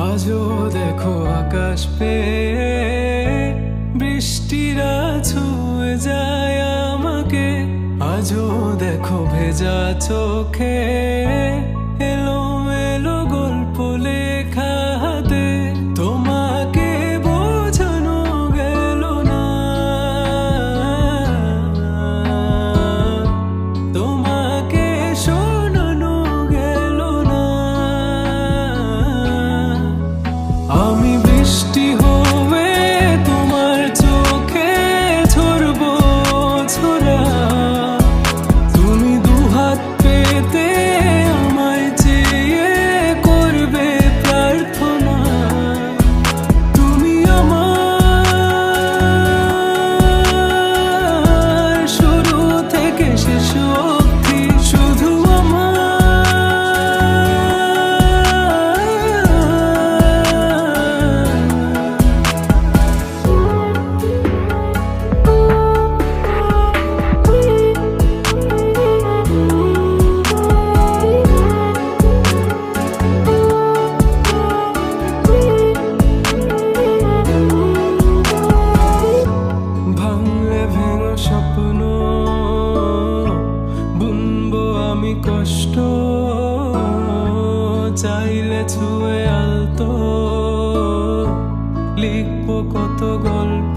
আজও দেখো আকাশ পেয়ে বৃষ্টিরা ছুঁয়ে যায় আমাকে। আজও দেখো ভেজা চোখে এলো এলো গল্প লেখা হাতে। তোমাকে বোঝানো গেল না, তোমাকে শোনানো গেল না। আমি বৃষ্টি হয়ে তোমার চোখে ঝরবো ছোড়া। তুমি দুহাত পেতে আমায় চেয়ে করবে প্রার্থনা। তুমি আমার শুরু থেকে শেষ অবধি, শুধু স্বপ্ন বুনবো আমি কষ্ট, চাইলে ছুঁয়ে আলতো লিখবো কত গল্প।